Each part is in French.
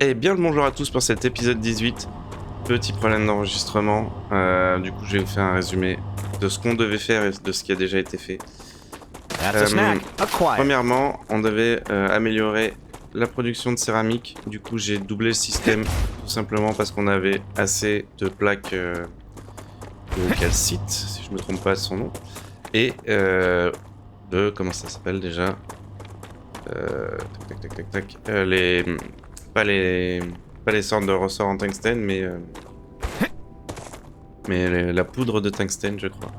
Et bien le bonjour à tous pour cet épisode 18. Petit problème d'enregistrement. Du coup, je vais vous faire un résumé de ce qu'on devait faire et de ce qui a déjà été fait. That's a snack. Acquired. Premièrement, on devait améliorer la production de céramique. Du coup, j'ai doublé le système tout simplement parce qu'on avait assez de plaques de calcite, si je me trompe pas de son nom, et de comment ça s'appelle déjà tac tac tac tac tac. Les pas les pas les sortes de ressorts en tungstène, mais la poudre de tungstène, je crois.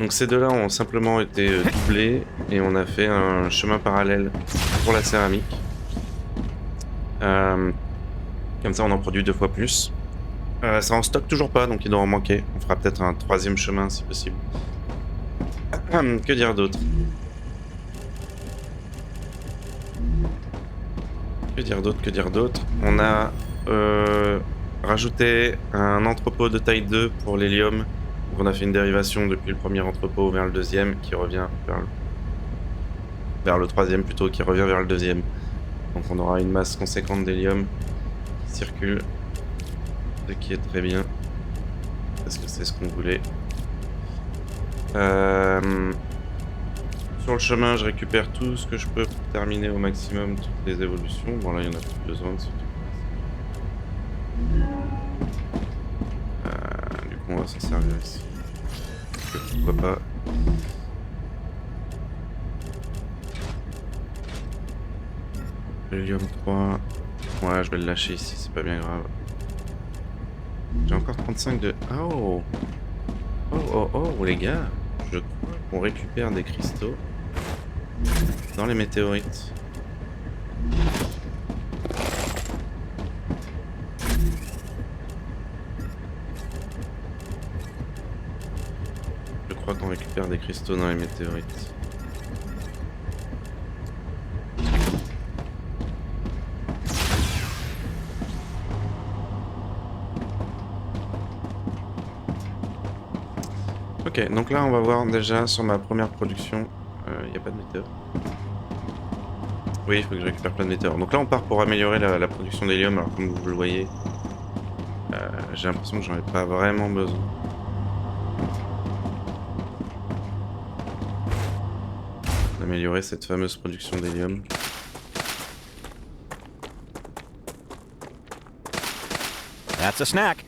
Donc ces deux-là ont simplement été doublés et on a fait un chemin parallèle pour la céramique. Comme ça, on en produit 2 fois plus. Ça en stocke toujours pas, donc il doit en manquer. On fera peut-être un 3e chemin si possible. Que dire d'autre? Que dire d'autre? On a rajouté un entrepôt de taille 2 pour l'hélium. Donc on a fait une dérivation depuis le premier entrepôt vers le deuxième qui revient vers le troisième plutôt, qui revient vers le deuxième. Donc on aura une masse conséquente d'hélium qui circule, ce qui est très bien parce que c'est ce qu'on voulait. Sur le chemin, je récupère tout ce que je peux pour terminer au maximum toutes les évolutions. Bon là, il y en a plus besoin de ce truc. Du coup, on va s'en servir ici. Pourquoi pas. L'hélium 3. Ouais, je vais le lâcher ici, c'est pas bien grave. J'ai encore 35 de... Oh les gars. Je crois qu'on récupère des cristaux dans les météorites. Je crois qu'on récupère des cristaux dans les météorites. Ok, donc là on va voir déjà sur ma première production. Y a pas de météore. Oui, il faut que je récupère plein de météores. Donc là on part pour améliorer la production d'hélium. Alors comme vous le voyez, j'ai l'impression que j'en ai pas vraiment besoin. D'améliorer cette fameuse production d'hélium. That's a snack.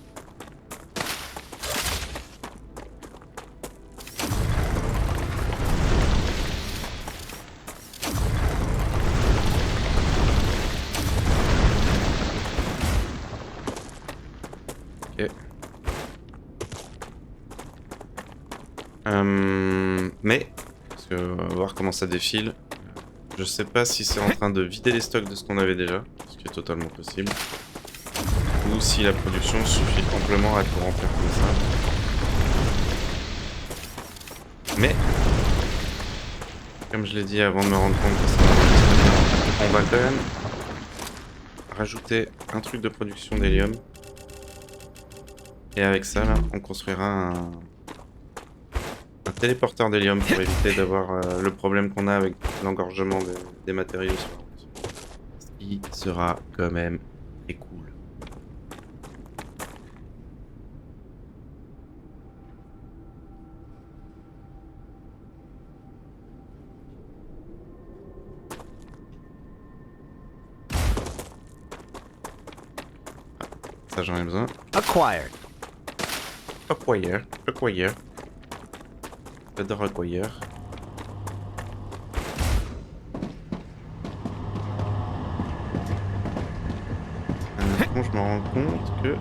Ok. Mais, parce que on va voir comment ça défile. Je sais pas si c'est en train de vider les stocks de ce qu'on avait déjà, ce qui est totalement possible, ou si la production suffit amplement à tout remplir comme ça. Mais, comme je l'ai dit avant de me rendre compte que ça on va quand même rajouter un truc de production d'hélium. Et avec ça, là, on construira un téléporteur d'hélium pour éviter d'avoir le problème qu'on a avec l'engorgement des matériaux sur la route. Ce qui sera quand même très cool. Ça, j'en ai besoin. Acquired. Acquire. J'adore acquire. Bon, je me rends compte que...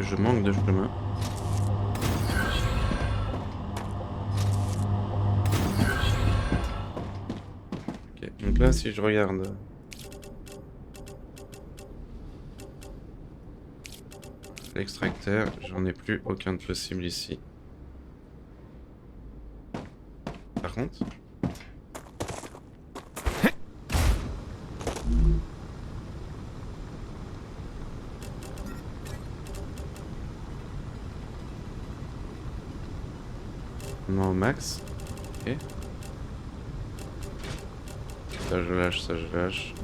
je manque de chemin. Ok, donc là, si je regarde... l'extracteur, j'en ai plus aucun de possible ici. contre. Non, au max. Ok. Ça je lâche, ça je lâche.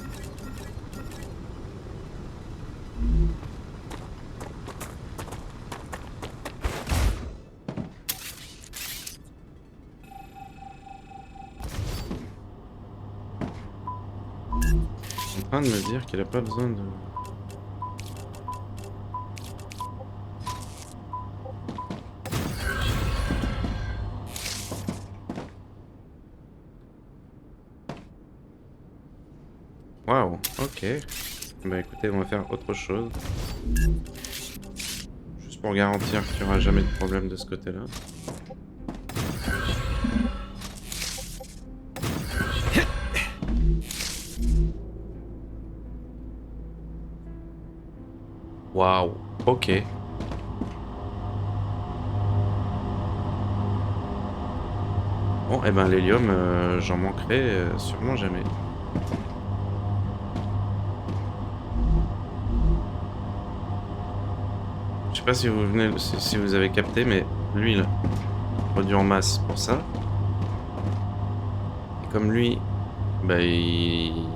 Je suis en train de me dire qu'elle a pas besoin de... Waouh, ok. Bah écoutez, on va faire autre chose. Juste pour garantir qu'il n'y aura jamais de problème de ce côté-là. Waouh, ok. Bon, et ben l'hélium, j'en manquerai sûrement jamais. Je sais pas si vous venez, si vous avez capté, mais l'huile produit en masse pour ça. Et comme lui, bah il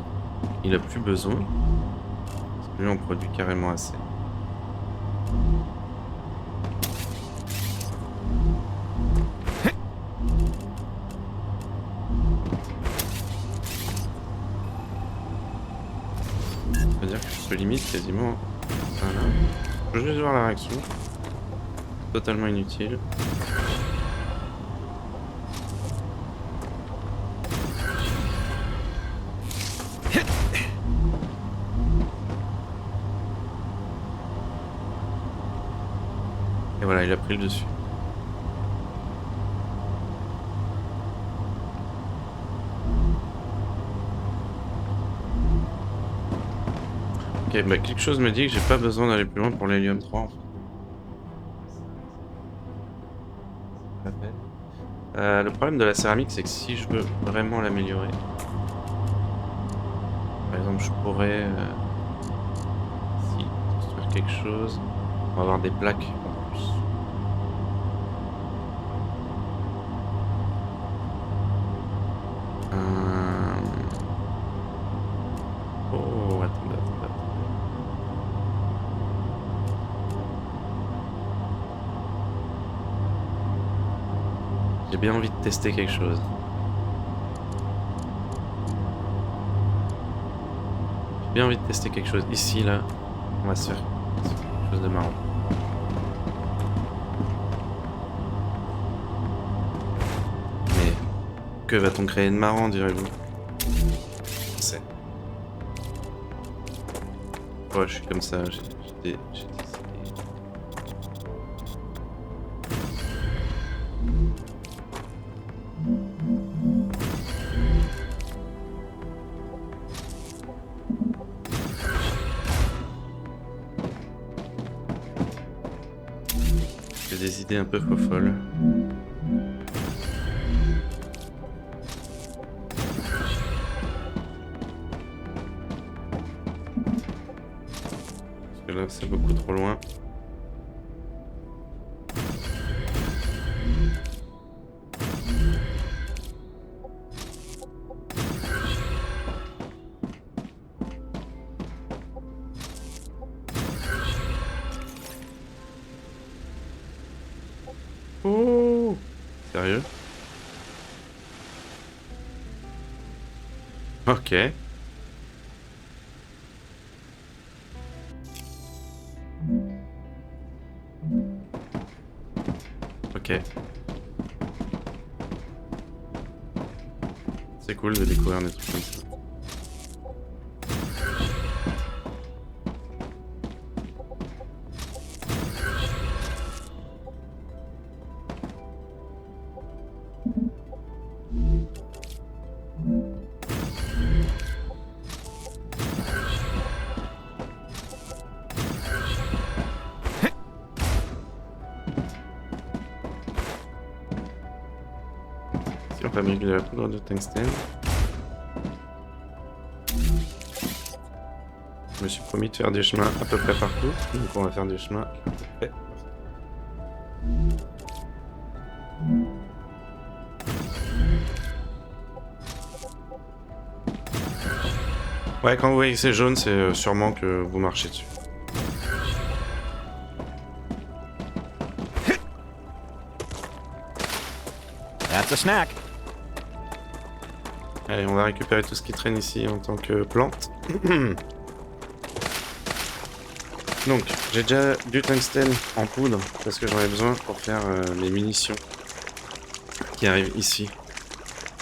a plus besoin. Parce que lui on produit carrément assez. C'est-à-dire que je peux limite quasiment. Voilà. Je vais juste voir la réaction. Totalement inutile. Et voilà, il a pris le dessus. Ok, bah quelque chose me dit que j'ai pas besoin d'aller plus loin pour l'hélium 3 en fait. Pas la peine. Le problème de la céramique, c'est que si je veux vraiment l'améliorer, par exemple, je pourrais si, construire quelque chose, on va avoir des plaques en plus. Oh, attendez. J'ai bien envie de tester quelque chose. J'ai bien envie de tester quelque chose. Ici, là, on va se faire quelque chose de marrant. Mais que va-t-on créer de marrant, direz-vous? Je sais. Oh, je suis comme ça, j'ai décidé. J'ai des idées un peu folles. Parce que là, c'est beaucoup trop loin. Oh! Sérieux? Ok. Ok. C'est cool de découvrir des trucs comme ça. Ici, on fabrique de la poudre de tungstène. Je me suis promis de faire des chemins à peu près partout, donc on va faire des chemins à peu près. Ouais, quand vous voyez que c'est jaune, c'est sûrement que vous marchez dessus. That's a snack. Allez, on va récupérer tout ce qui traîne ici en tant que plante. Donc, j'ai déjà du tungstène en poudre parce que j'en ai besoin pour faire les munitions qui arrivent ici.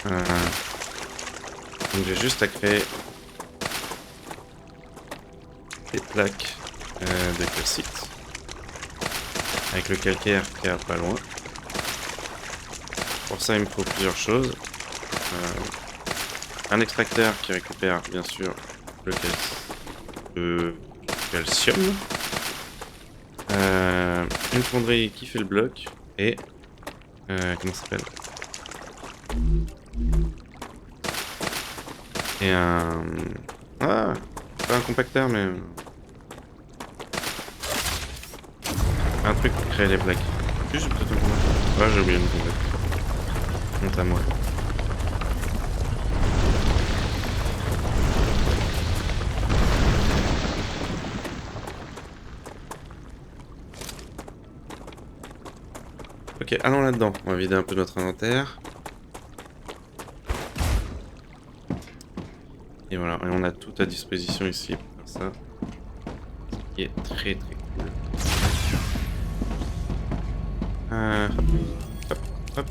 Donc j'ai juste à créer des plaques de calcite avec le calcaire qui est pas loin. Pour ça, il me faut plusieurs choses. Un extracteur qui récupère bien sûr le calcium. Une fonderie qui fait le bloc. Et... comment ça s'appelle? Et un... Ah, pas un compacteur, mais... un truc pour créer les plaques. Juste peut-être un compacteur. Ouais, j'ai oublié une compacteur. Honte à moi. Ok, allons là-dedans. On va vider un peu notre inventaire. Et voilà, et on a tout à disposition ici pour faire ça. Ce qui est très très cool. Hop, hop.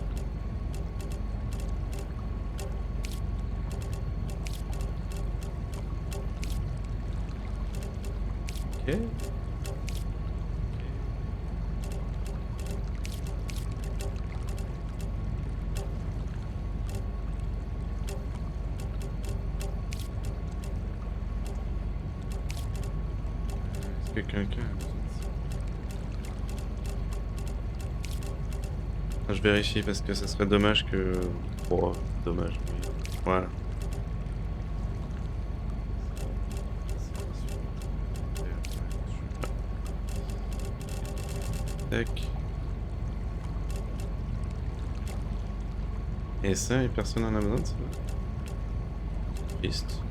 Ok. Est-ce que quelqu'un a besoin de ça? Je vérifie parce que ça serait dommage que... Oh, dommage. Voilà. Tac. Et ça, et personne n'en a besoin de ça. Triste.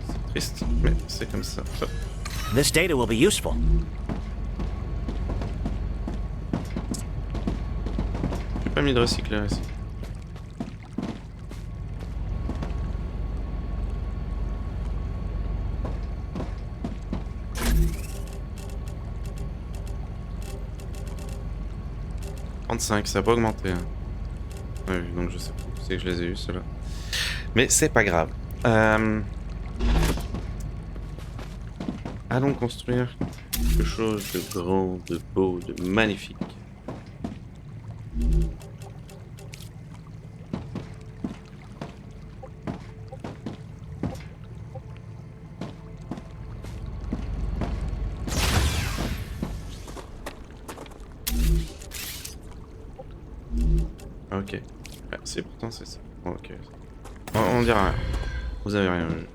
C'est triste, mais c'est comme ça. Hop. This data will be useful. J'ai pas mis de recycleur ici. Ça n'a pas augmenté. Hein. Ouais, donc je sais pas où c'est que je les ai eus, ceux-là. Mais c'est pas grave. Allons construire quelque chose de grand, de beau, de magnifique. Ok. Ah, c'est pourtant c'est ça. Ok. On dira rien. Vous avez rien vu.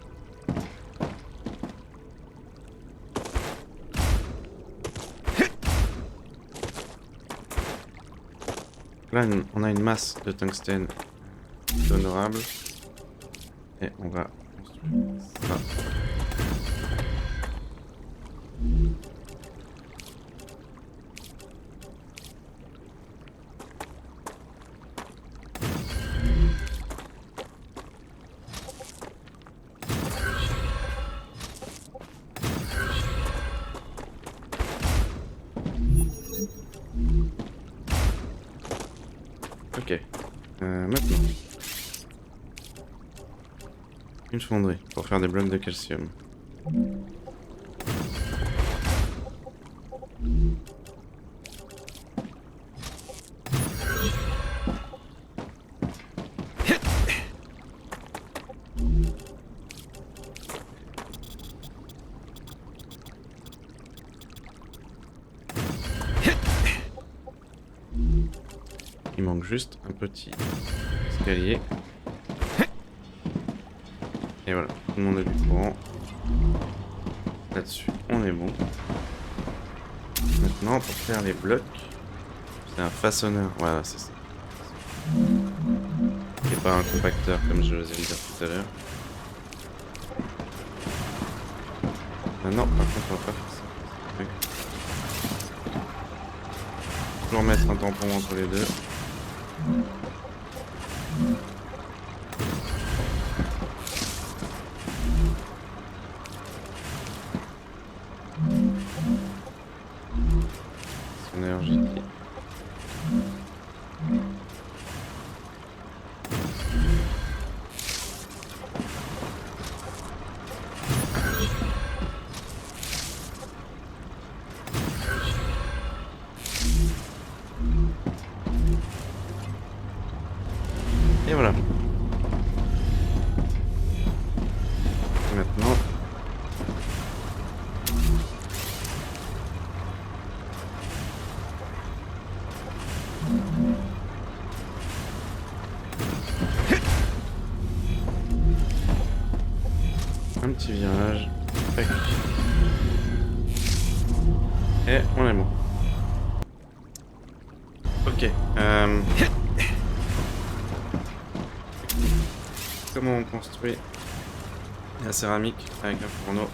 Là, on a une masse de tungstène honorable. Et on va construire ça. Ok. Maintenant. Une fonderie pour faire des blocs de calcium. Il manque juste un petit escalier. Et voilà, tout le monde a du courant. Là-dessus, on est bon. Maintenant, pour faire les blocs, c'est un façonneur. Voilà, c'est ça. Et pas un compacteur, comme je vous ai dit tout à l'heure. Ah non, par contre, on va pas faire ça. Okay. Toujours mettre un tampon entre les deux. Énergie. Et voilà. Maintenant. Un petit virage. Tac. Et on est bon. Ok. Comment on construit la céramique avec un fourneau?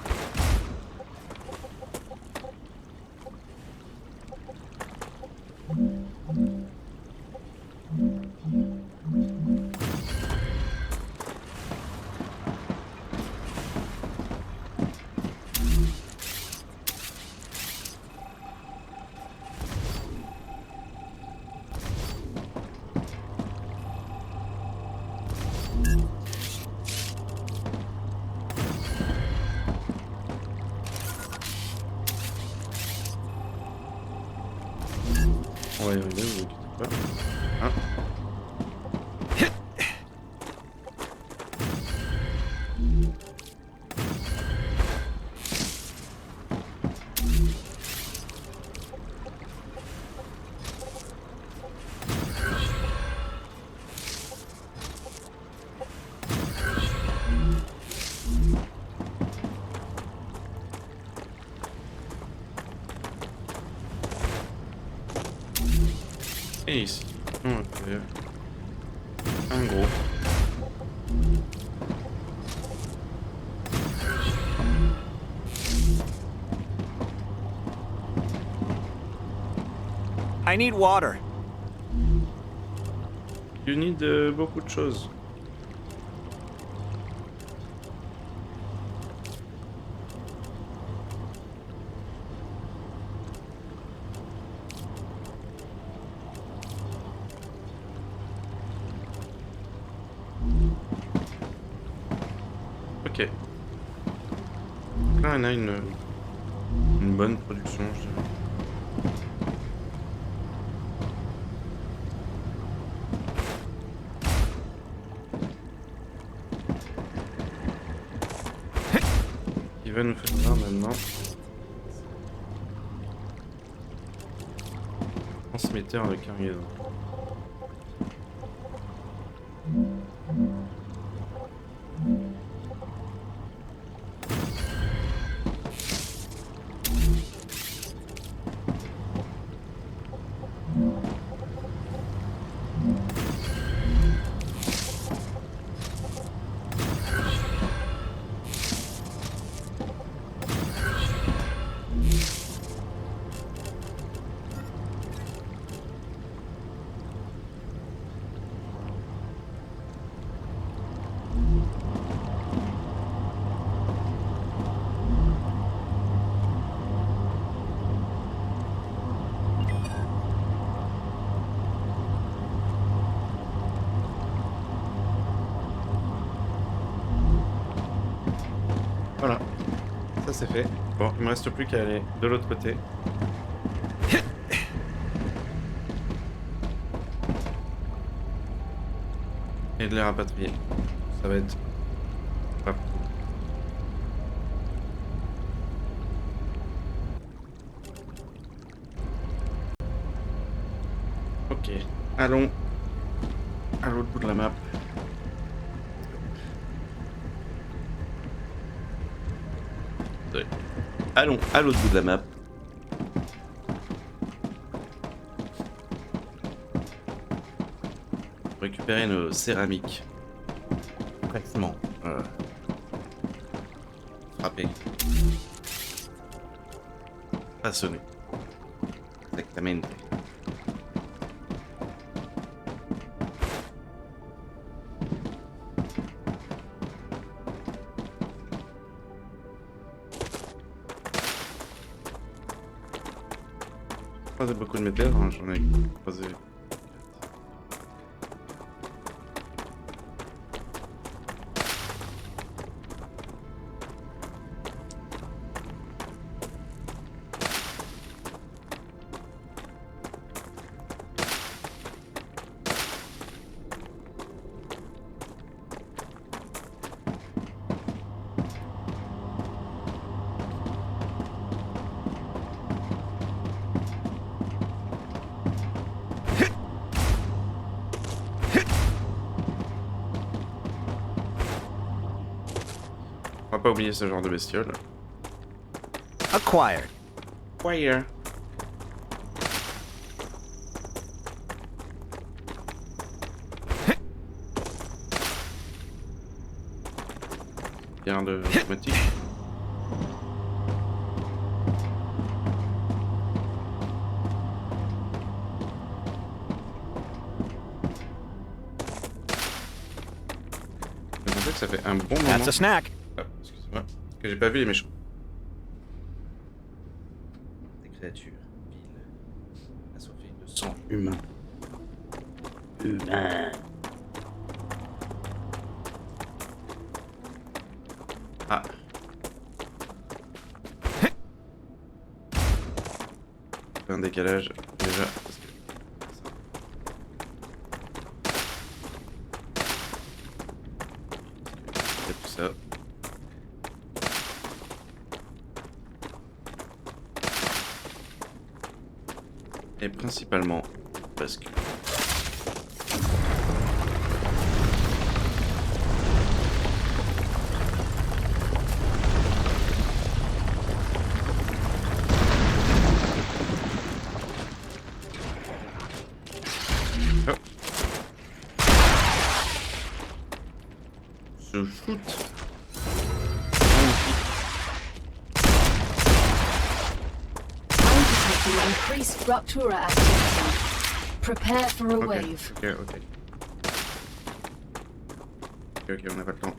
On va y arriver, vous inquiétez pas. Hein? Et ici, on va faire un gros. I need water. You need beaucoup de choses. Ok. Donc là, on a une bonne production, je dirais. Il va nous faire voir maintenant. Transmetteur de cargaison. Voilà, ça c'est fait. Bon, il me reste plus qu'à aller de l'autre côté. Et de les rapatrier. Ça va être partout. Ok. Allons à l'autre bout de la map. Ouais. Allons à l'autre bout de la map. Récupérer nos céramiques. Pratiquement. Frapper. Façonner. Exactement. J'ai croisé beaucoup de métaux, hein, j'en ai croisé. On va pas oublier ce genre de bestiole. Acquired. Wire. Bien de automatique. En fait, ça fait un bon moment. That's a snack. Ah, excusez-moi, que j'ai pas vu les méchants. Des créatures viles, assoiffées de sang humain. Humain. Ah. Un décalage déjà. Parce que... C'est tout ça. Et principalement parce que... Oh. Se shoot. Increased Ruptura activity. Prepare for a wave. Ok, on n'a pas le temps.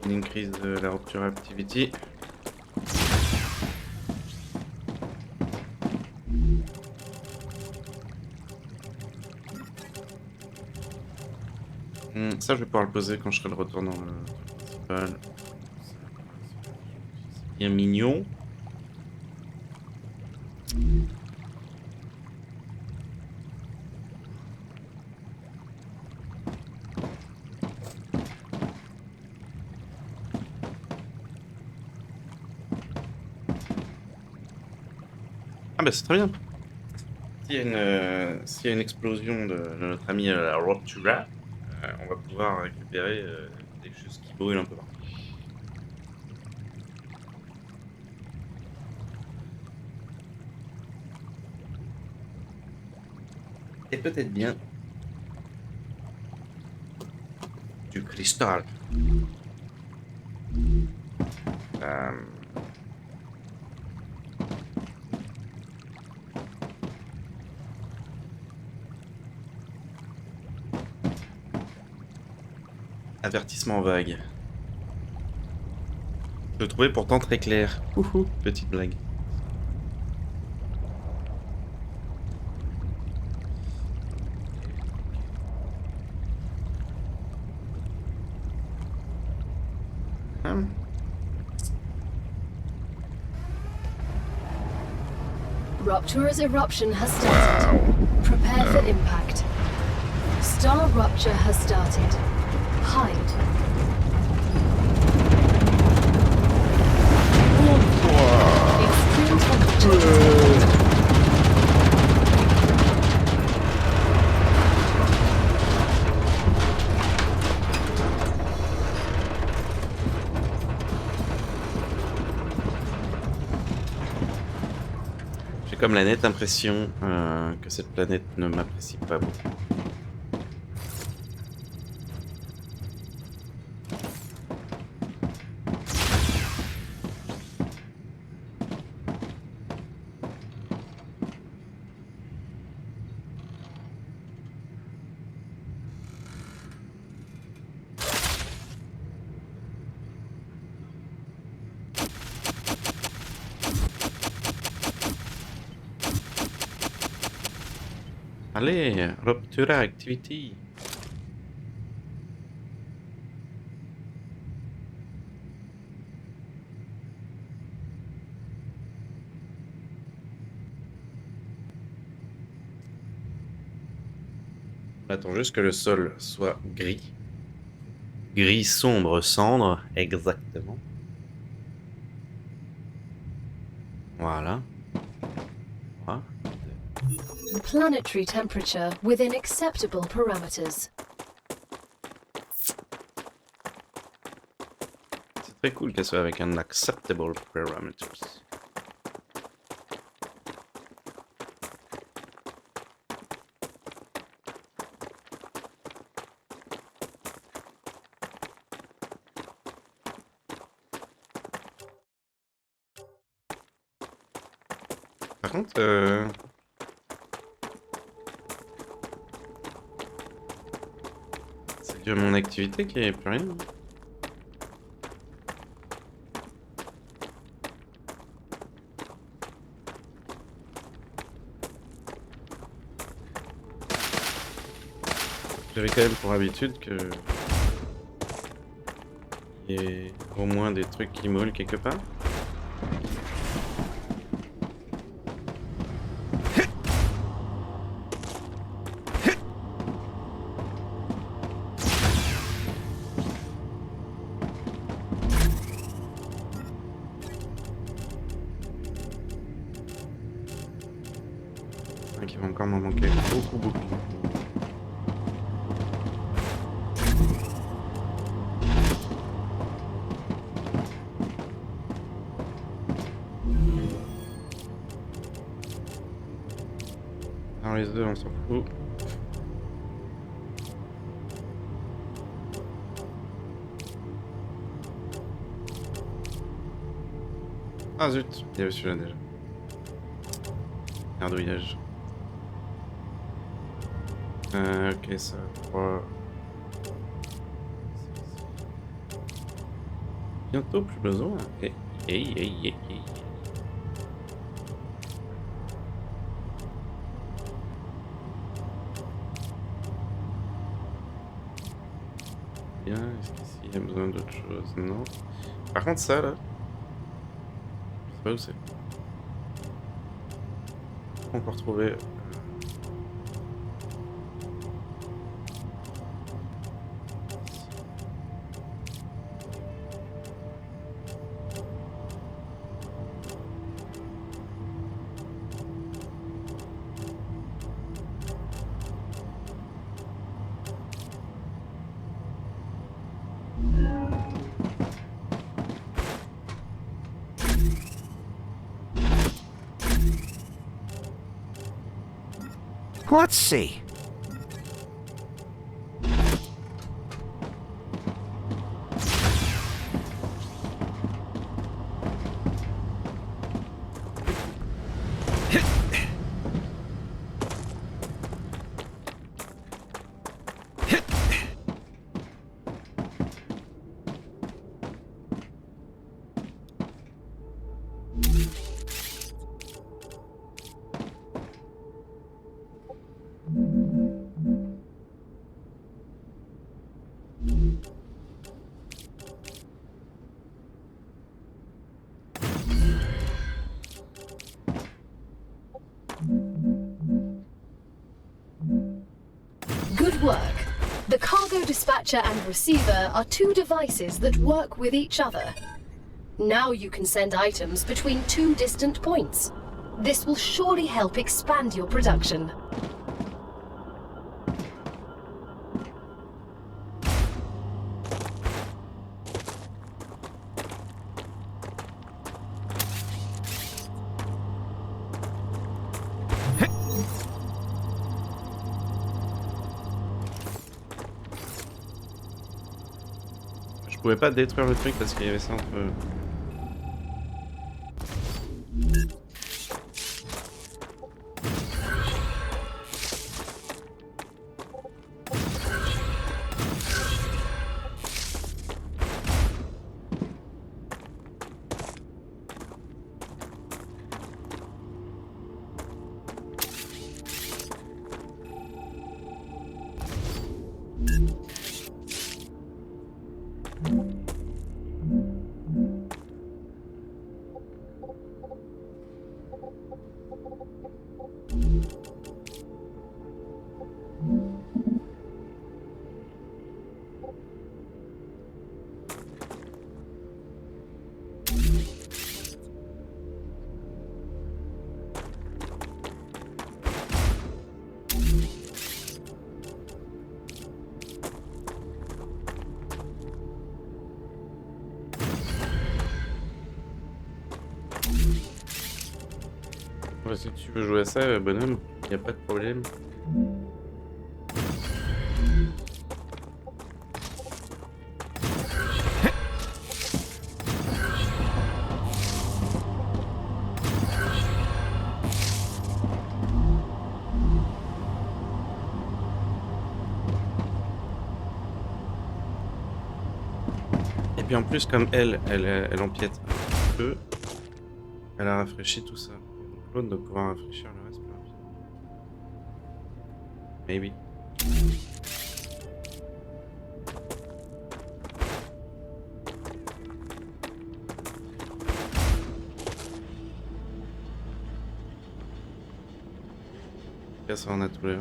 Une increase de la Rupture Activity. Ça, je vais pouvoir le poser quand je serai de retour dans le truc principal. Bien mignon. Ah bah c'est très bien. S'il y a une explosion de notre ami la Ruptura, on va pouvoir récupérer des choses qui brûlent un peu partout. Et peut-être bien du cristal. Avertissement vague. Je le trouvais pourtant très clair. Ouhou, petite blague. Ruptura's eruption has started. Prepare for impact. Star rupture has started. Hide. Extreme temperature. J'ai comme la nette impression que cette planète ne m'apprécie pas beaucoup. Allez, Ruptura Activity. On attend juste que le sol soit gris. Gris sombre cendre, exactement. Voilà. Voilà. Planetary temperature within acceptable parameters. C'est très cool qu'elle soit avec un acceptable parameters. Par contre, c'est que mon activité qui est plus rien. J'avais quand même pour habitude que il y ait au moins des trucs qui moulent quelque part. Qui va encore m'en manquer beaucoup. Alors les deux on s'en fout. Ah zut, il y avait celui-là déjà. Merdouillage. Ok, ça va 3. Bientôt plus besoin. Hey. Bien, est-ce qu'ici il y a besoin d'autre chose? Non. Par contre, ça là. Je sais pas où c'est. On peut retrouver. Let's see. work. The cargo dispatcher and receiver are two devices that work with each other. Now you can send items between two distant points. This will surely help expand your production. Je pouvais pas détruire le truc parce qu'il y avait ça entre... Ouais, si tu veux jouer à ça, bonhomme, y a pas de problème. Et puis en plus, comme elle empiète un peu, elle a rafraîchi tout ça. L'autre doit pouvoir rafraîchir le reste plus rapidement. Maybe. Ça en a tout l'air.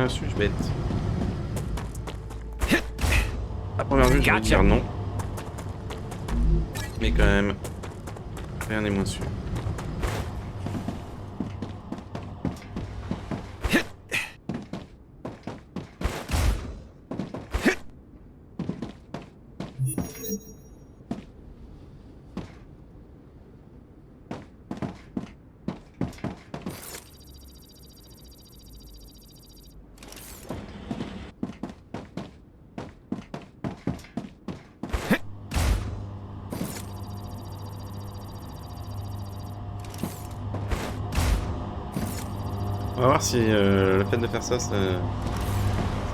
Suis-je bête? À première vue, je vais dire non. Mais quand même, rien n'est moins sûr. On va voir si le fait de faire ça, ça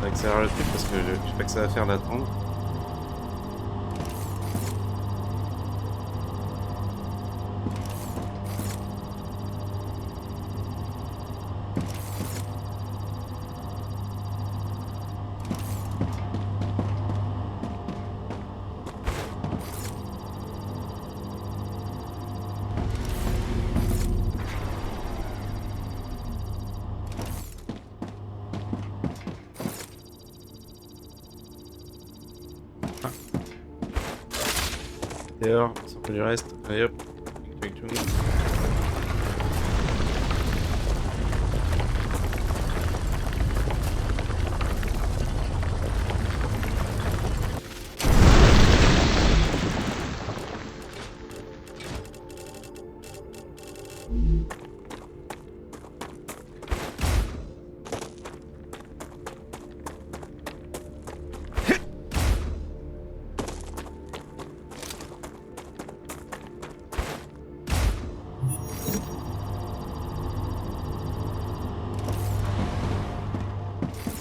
accélère le truc parce que je sais pas que ça va faire d'attendre. Dehors, on s'en fout du reste. Allez hop.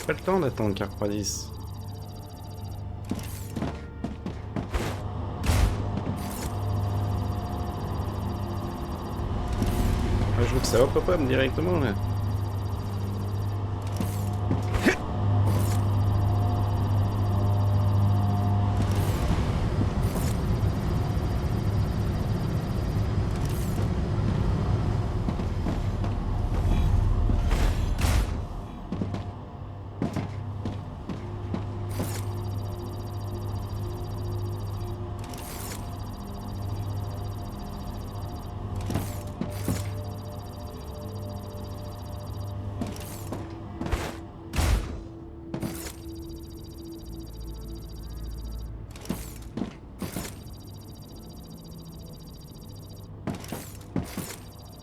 Pas le temps d'attendre qu'il refroidisse. Ah, je veux que ça hop hop hop directement là.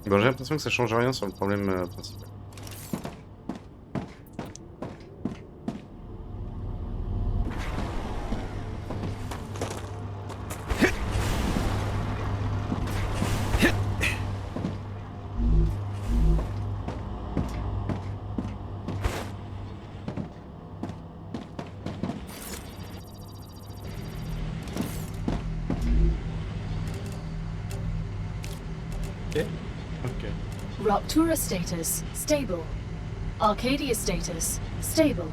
Bon, j'ai l'impression que ça change rien sur le problème principal. Ok. Roctura status, stable. Arcadia status, stable.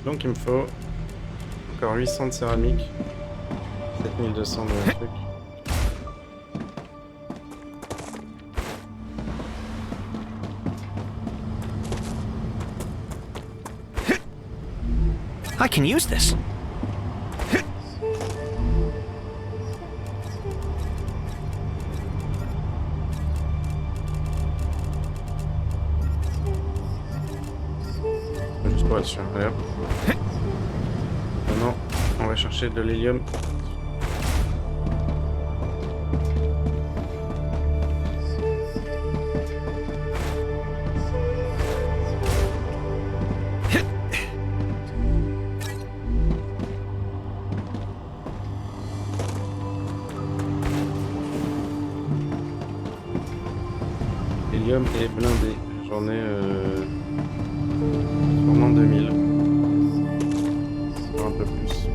Donc il me faut encore 800 de céramique, 7200 de truc. I can use this. Juste pour être sûr. Allez hop. Maintenant, on va chercher de l'hélium. L'hélium est blindé. J'en ai sûrement 2000. Voire un peu plus.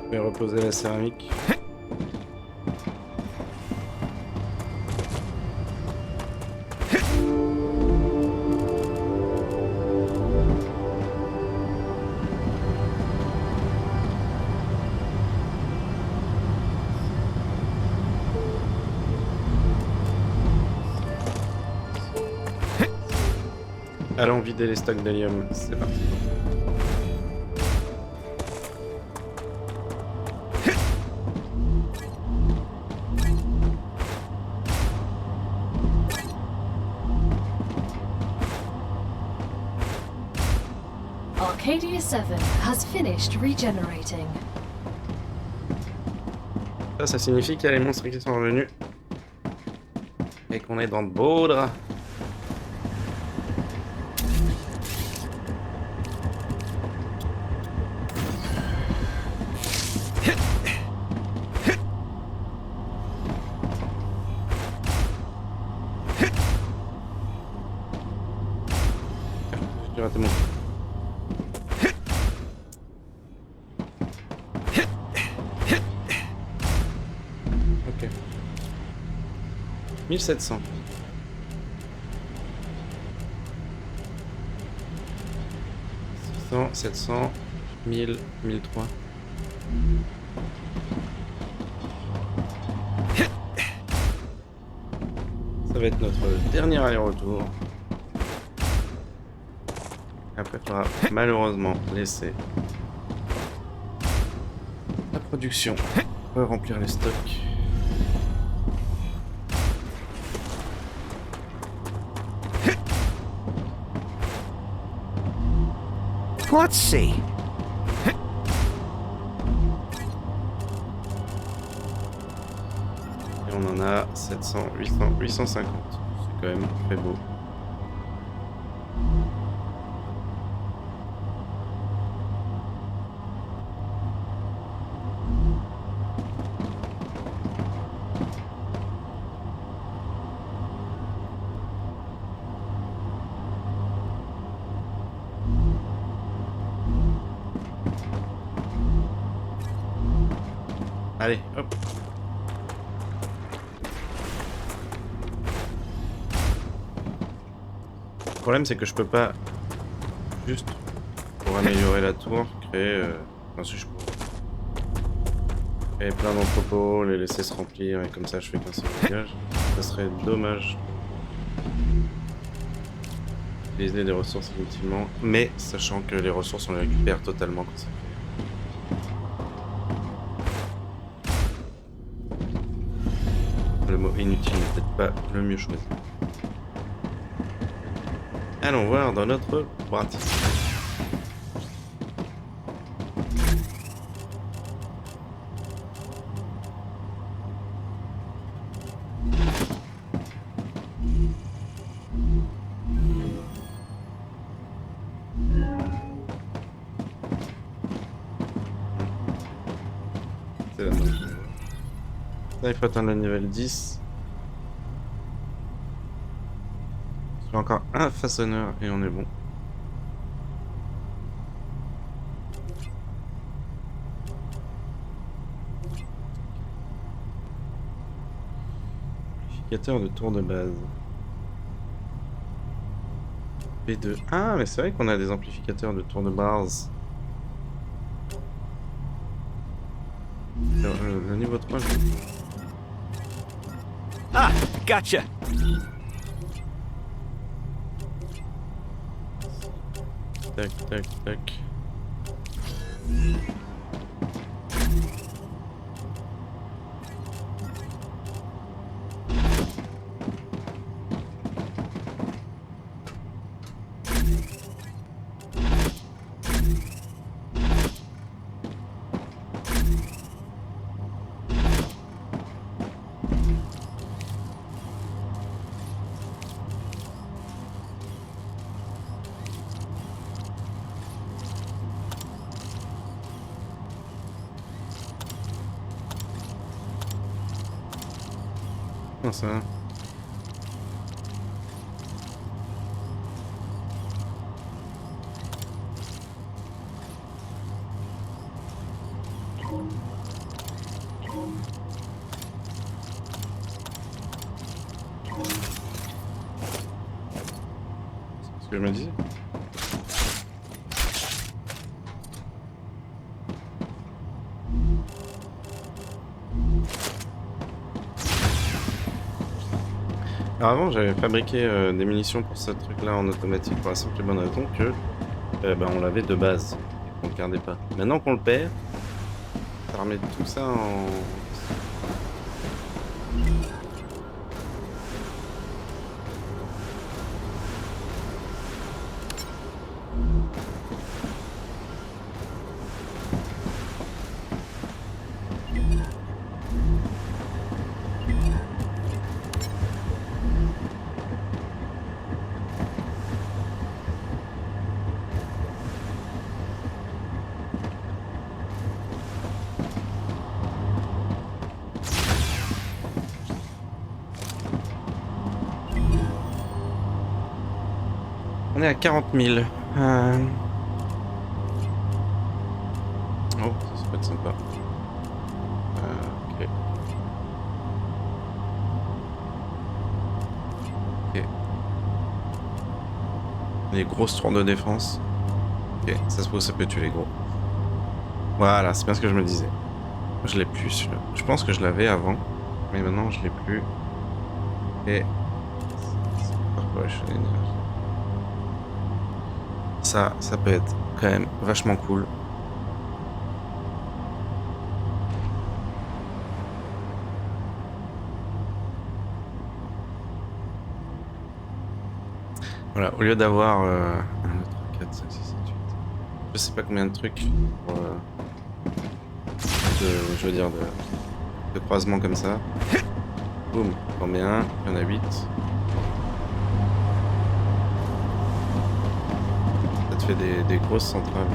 Je vais reposer la céramique. Allons vider les stocks d'hélium, c'est parti. Arcadia 7 has finished regenerating. Ça signifie qu'il y a les monstres qui sont revenus. Et qu'on est dans de beaux draps. J'ai raté mon coup. Ok. 1700. 600, 700, 1000, 1003. Ça va être notre dernier aller-retour. Après, il faudra malheureusement laisser la production remplir les stocks. Let's see. on a 700, 800, 850. C'est quand même très beau. Allez, hop. Le problème c'est que je peux pas juste pour améliorer la tour créer enfin si je peux créer plein d'entrepôts, les laisser se remplir et comme ça je fais qu'un seul village. Ça serait dommage d'utiliser des ressources inutilement, mais sachant que les ressources on les récupère totalement quand ça fait. Le mot inutile n'est peut-être pas le mieux choisi. Allons voir dans notre boîte. C'est la bonne. Là, il faut atteindre le niveau 10. J'ai encore un façonneur et on est bon. Amplificateur de tour de base. B2. Ah, mais c'est vrai qu'on a des amplificateurs de tour de base. Le niveau 3, je... Ah, gotcha. Tac, tac, tac. Non, ça va. C'est ce que je me disais. Alors avant j'avais fabriqué des munitions pour ce truc là en automatique pour la simple et bonne raison que on l'avait de base et qu'on le gardait pas. Maintenant qu'on le perd, ça remet tout ça en... On est à 40 000. Oh, ça peut être sympa. Ok. Ok. Les grosses tours de défense. Ok, ça se trouve, ça peut tuer les gros. Voilà, c'est bien ce que je me disais. Je l'ai plus celui-là. Je pense que je l'avais avant, mais maintenant je l'ai plus. Et... Ça peut être quand même vachement cool. Voilà, au lieu d'avoir 1, 2, 3, 4, 5, 6, 7, 8, je sais pas combien de trucs pour, je veux dire de croisement comme ça. Boum, combien? Il y en a 8. Ça te fait des grosses centrales.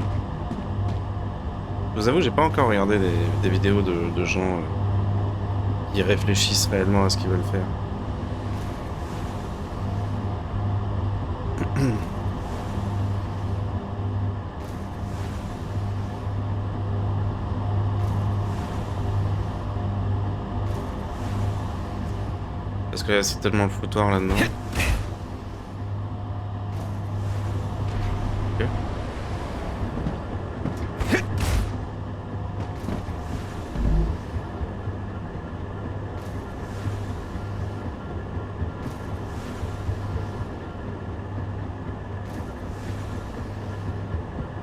Je vous avoue, j'ai pas encore regardé des vidéos de gens qui réfléchissent réellement à ce qu'ils veulent faire. Parce que là, c'est tellement le foutoir là-dedans. Ok.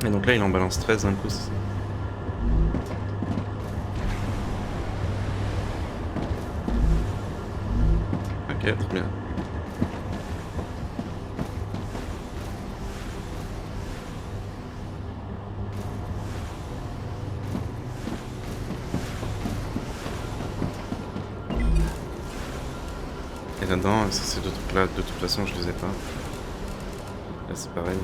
Et donc là, il en balance 13 d'un coup, c'est ça. Ok, très bien. Et là-dedans, ça, ces deux trucs-là, de toute façon, je les ai pas. Là, c'est pareil.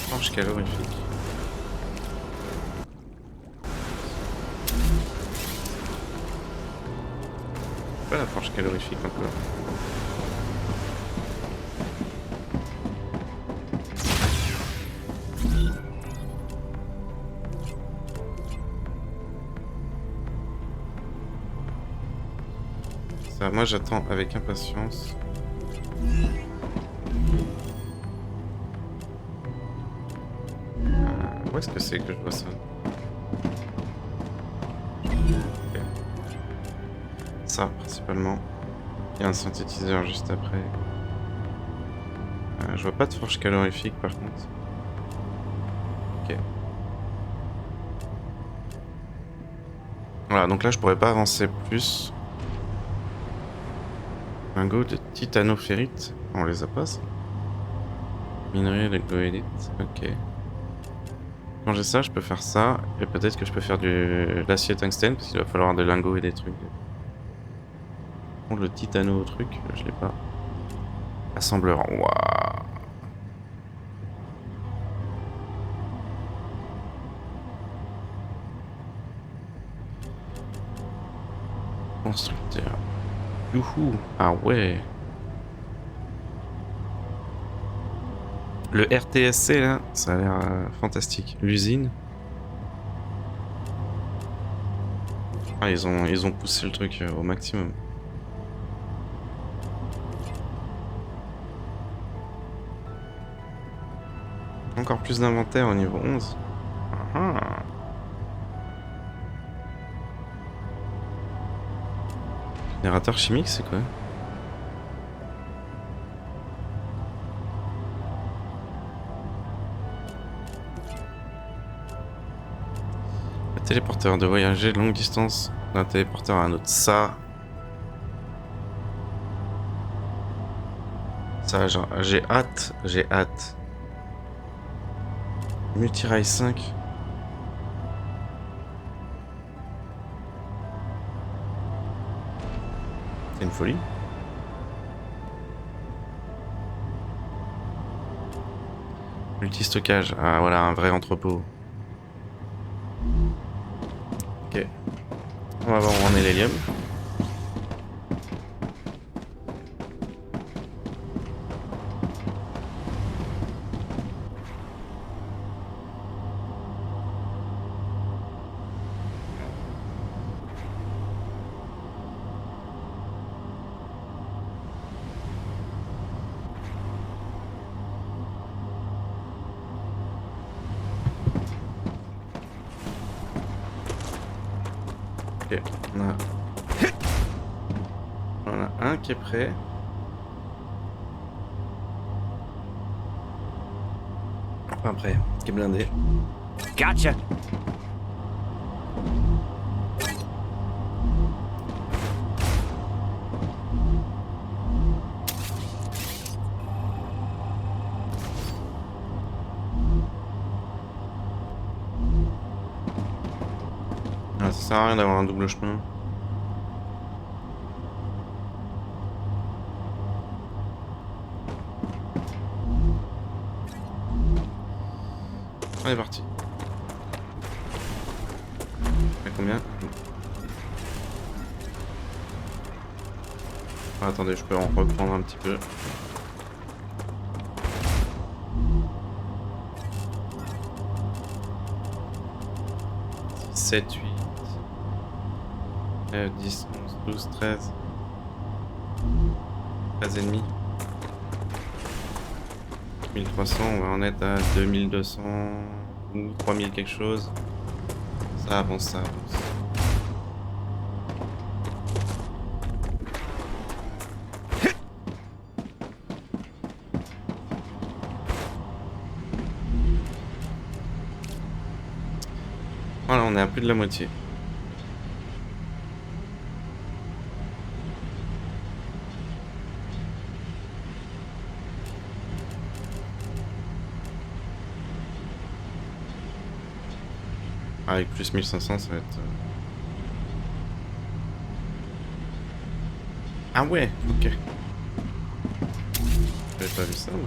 Forge calorifique. Pas la forge calorifique encore. Ça, moi j'attends avec impatience. Où est-ce que c'est que je vois ça? Okay. Ça, principalement. Il y a un synthétiseur juste après. Je vois pas de forge calorifique par contre. Ok. Voilà, donc là je pourrais pas avancer plus. Lingot de titanoferrite. On les a pas ça. Minerai de goélite. Ok. Quand j'ai ça, je peux faire ça. Et peut-être que je peux faire de l'acier tungstène. Parce qu'il va falloir des lingots et des trucs. Par contre, le titano truc, je l'ai pas. Assembleur. Waouh. Constructeur. Youhou. Ah ouais. Le RTSC là, ça a l'air fantastique. L'usine. Ah, ils ont poussé le truc au maximum. Encore plus d'inventaire au niveau 11. Ah ah. Générateur chimique, c'est quoi? Un téléporteur de voyager de longue distance d'un téléporteur à un autre. Ça, j'ai hâte, j'ai hâte. Multirail 5. C'est une folie. Multi-stockage. Ah voilà, un vrai entrepôt. Ok. On va voir où en est l'hélium. Ok, on a un qui est prêt. Enfin prêt, qui est blindé. Gotcha. sert à rien d'avoir un double chemin. On est parti. À combien? Ah, attendez, je peux en reprendre un petit peu. « 7, 8, 10, 11, 12, 13. 13 et demi. 1300, on va en être à 2200 ou 3000 quelque chose. Ça avance, ça avance. Voilà, on est à plus de la moitié. Avec plus 1500, ça va être... Ah ouais, ok. J'avais pas vu ça, moi.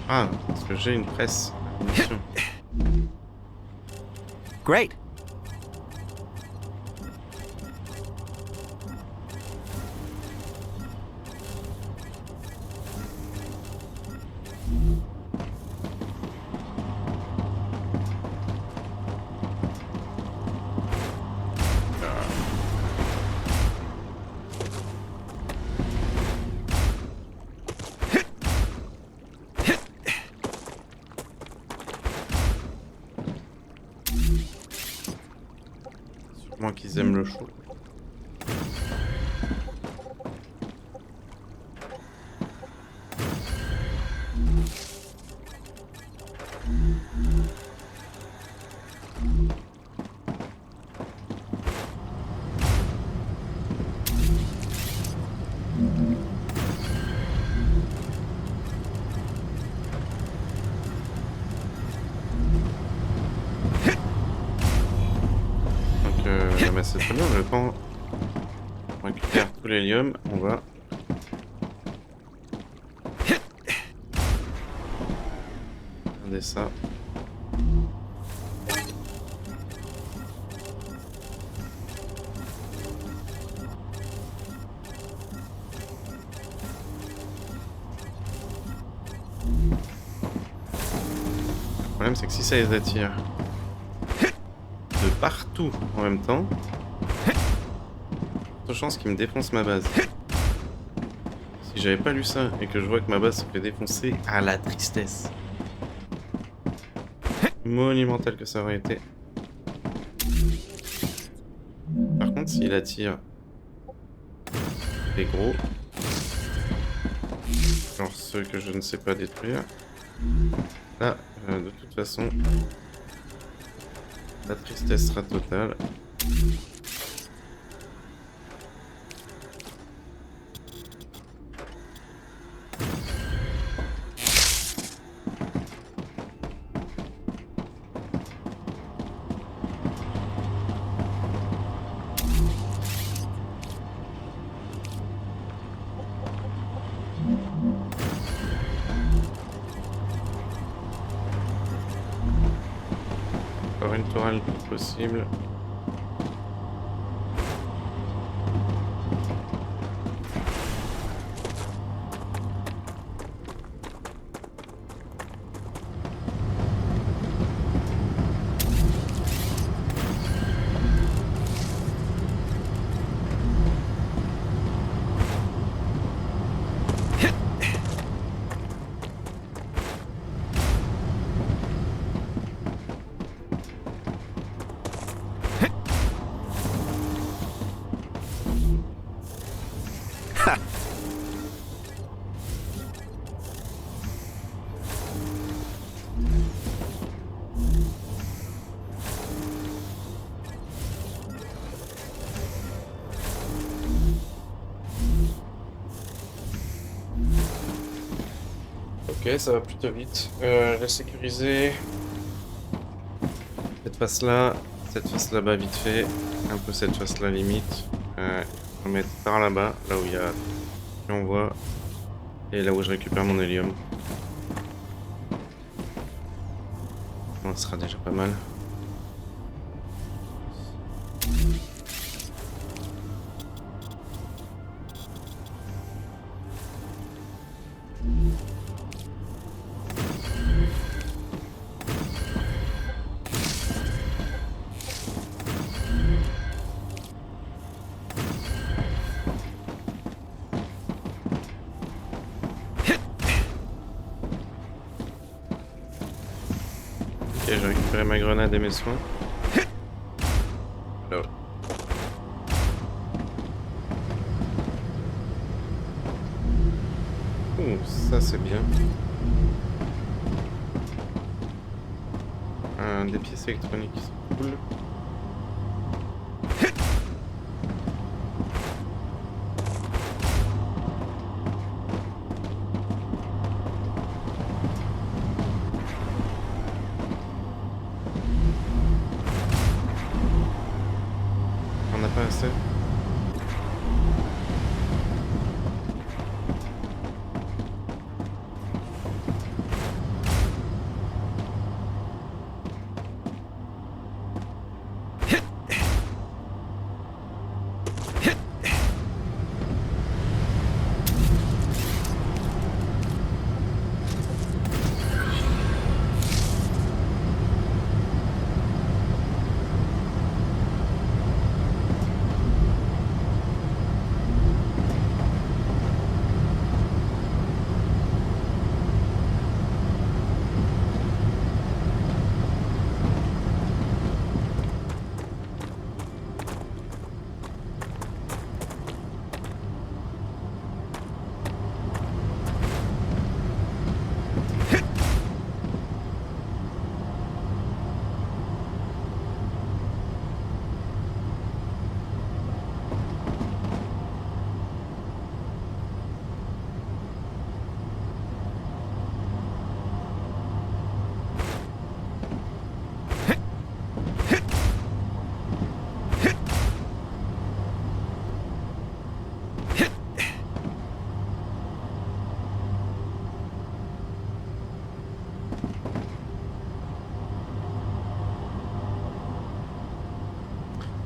Ah, parce que j'ai une presse à munitions. Great. Sûrement qu'ils aiment le chaud. Bah c'est très bien, le temps on récupère tout l'hélium, on va regarder ça. Le problème c'est que si ça les attire de partout en même temps, de chance qu'ils me défoncent ma base. Si j'avais pas lu ça et que je vois que ma base se fait défoncer, à la tristesse monumentale que ça aurait été. Par contre, s'il attire des gros, genre ceux que je ne sais pas détruire, là, de toute façon, la tristesse sera totale. Encore une tourelle possible. Ok, ça va plutôt vite. La sécuriser. Cette face-là, cette face là-bas vite fait. Un peu cette face-là limite. On va mettre par là-bas, là où il y a... Puis on voit. Et là où je récupère mon hélium. Bon, ça sera déjà pas mal. Ok, j'ai récupéré ma grenade et mes soins. Là. Ouh, ça c'est bien. Des pièces électroniques, c'est cool. On n'a pas assez.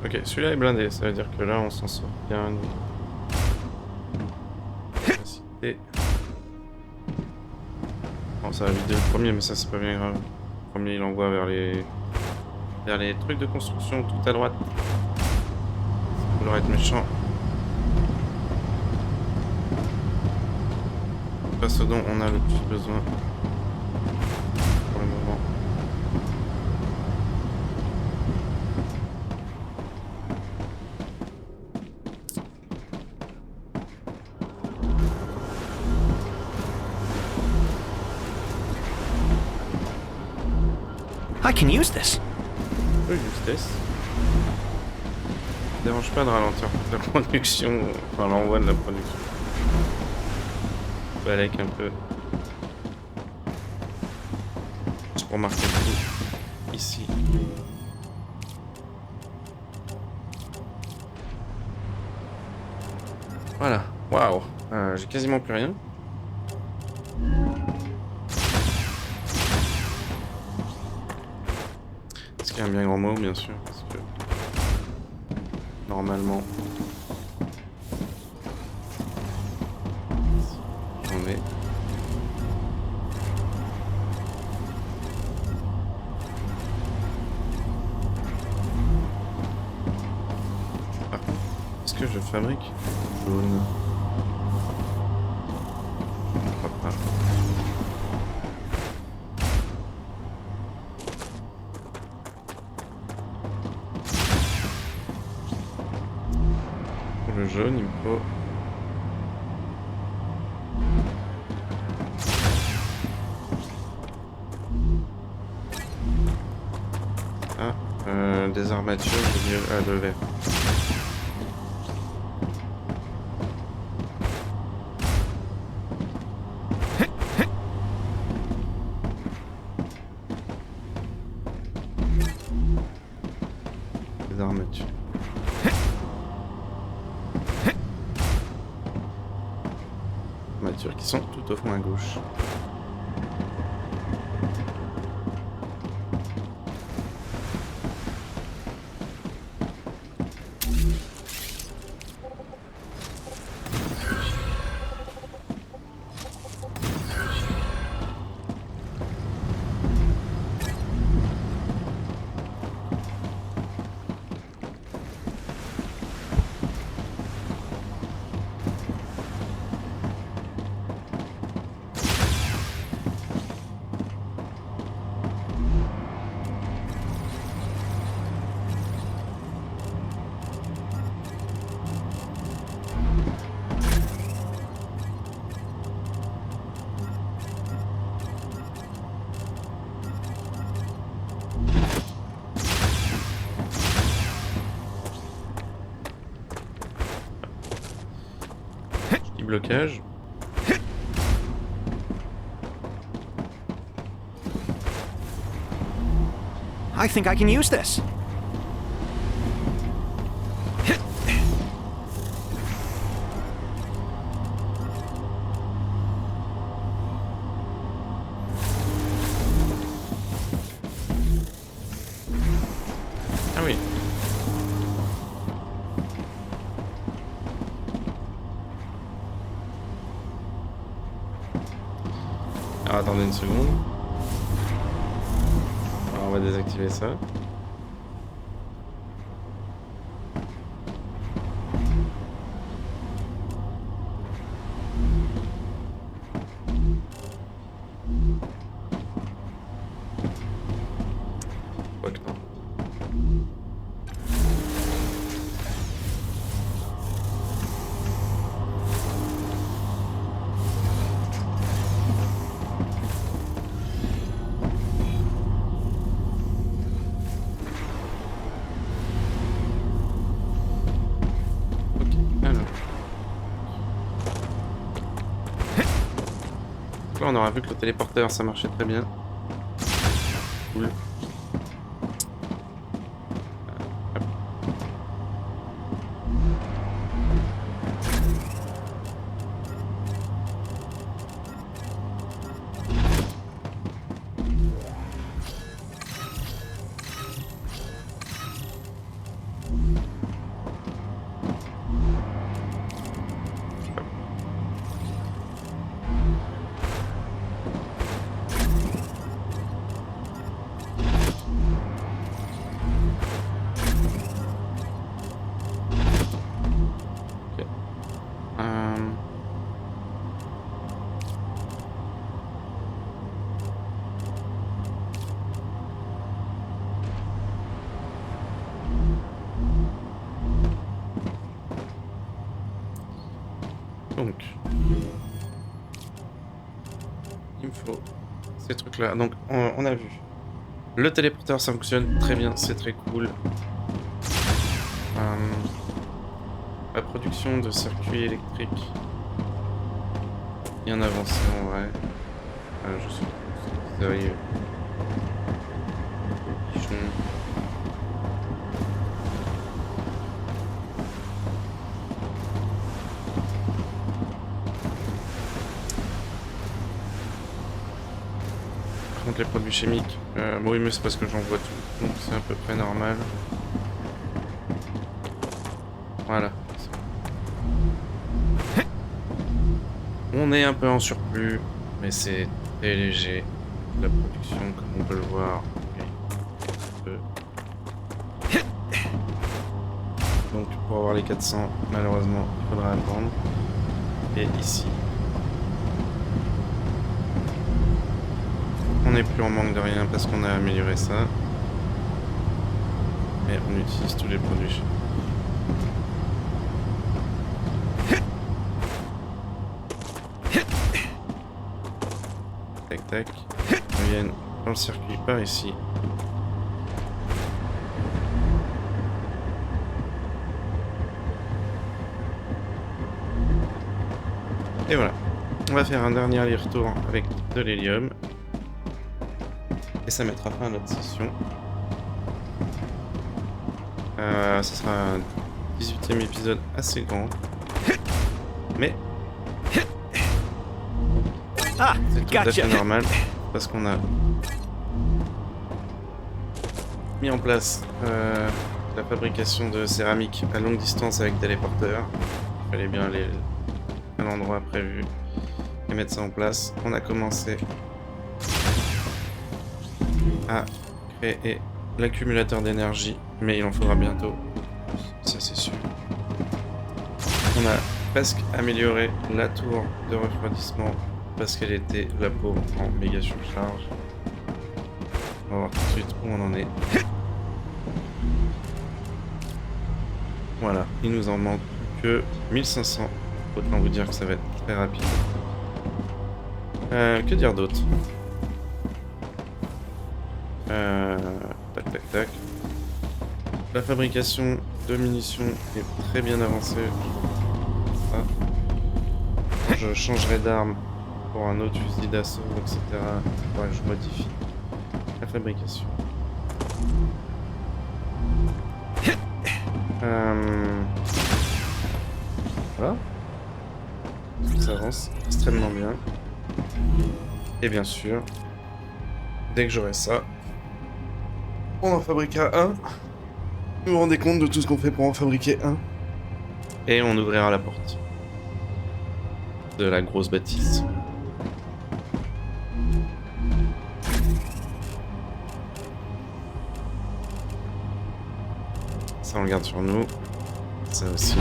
Ok, celui-là est blindé, ça veut dire que là on s'en sort bien. Capacité. Bon, ça va vider le premier, mais ça c'est pas bien grave. Le premier il envoie vers les trucs de construction tout à droite. Ça vouloir être méchant. C'est pas ce dont on a le plus besoin. Pour le moment. I can use this. Oui, justesse. Ça dérange pas de ralentir la production, enfin l'envoi de la production. Balèque un peu. Juste pour marquer le coup. Ici. Voilà. Waouh. J'ai quasiment plus rien. Est-ce qu'il y a un bien grand mot, bien sûr, parce que normalement on est. Ah, est-ce que je fabrique jaune? Je crois pas. Pour le jaune, il me faut. Ah, des armatures, j'ai dit de verre. d'armature. Armatures qui sont tout au fond à gauche. Blocage. I think I can use this. Ah oui. Alors attendez une seconde. Alors, on va désactiver ça. Quoique non. Là, on aura vu que le téléporteur ça marchait très bien. Cool. Hop. Donc, il me faut ces trucs-là. Donc, on a vu. Le téléporteur, ça fonctionne très bien, c'est très cool. La production de circuits électriques. Bien avancé en vrai. Je suis sérieux. Pigeon. Par contre les produits chimiques, bon oui mais c'est parce que j'en vois tout, donc c'est à peu près normal. Voilà. On est un peu en surplus, mais c'est très léger. La production, comme on peut le voir, un peu. Donc pour avoir les 400, malheureusement, il faudra attendre. Et ici, on n'est plus en manque de rien parce qu'on a amélioré ça. Mais on utilise tous les produits. Tac tac. Ils viennent dans le circuit par ici. Et voilà. On va faire un dernier aller-retour avec de l'hélium. Et ça mettra fin à notre session. Ce sera un 18e épisode assez grand. Mais Ah, c'est tout à gotcha. fait normal parce qu'on a mis en place la fabrication de céramique à longue distance avec téléporteur. Il fallait bien aller à l'endroit prévu et mettre ça en place. On a commencé à créer l'accumulateur d'énergie, mais il en faudra bientôt, ça c'est sûr. On a presque amélioré la tour de refroidissement parce qu'elle était la pauvre en méga surcharge. On va voir tout de suite où on en est. Voilà, il nous en manque que 1500. Autant vous dire que ça va être très rapide. Que dire d'autre? Tac tac tac. La fabrication de munitions est très bien avancée. Quand je changerai d'arme pour un autre fusil d'assaut, etc., il faudra que je modifie la fabrication. Voilà. Ça avance extrêmement bien. Et bien sûr, dès que j'aurai ça, on en fabriquera un. Vous vous rendez compte de tout ce qu'on fait pour en fabriquer un? Et on ouvrira la porte de la grosse bâtisse. Ça on le garde sur nous. Ça aussi.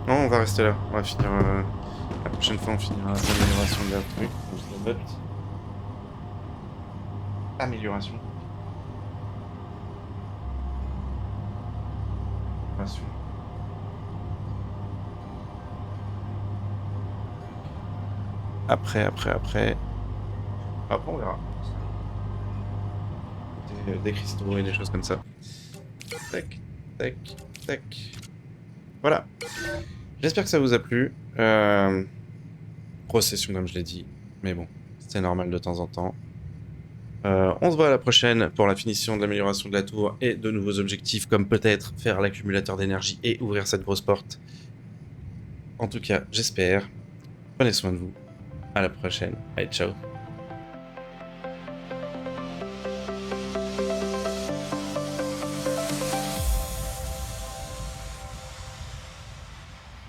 Non, on va rester là. On va finir. La prochaine fois, on finira l'amélioration de la truc. On se la botte. Amélioration. Amélioration. Après. Après, on verra. Des cristaux et des choses comme ça. Tac, tac, tac. Voilà. J'espère que ça vous a plu. Procession comme je l'ai dit. Mais bon, c'est normal de temps en temps. On se voit à la prochaine pour la finition de l'amélioration de la tour et de nouveaux objectifs comme peut-être faire l'accumulateur d'énergie et ouvrir cette grosse porte. En tout cas, j'espère. Prenez soin de vous. À la prochaine. Allez, ciao.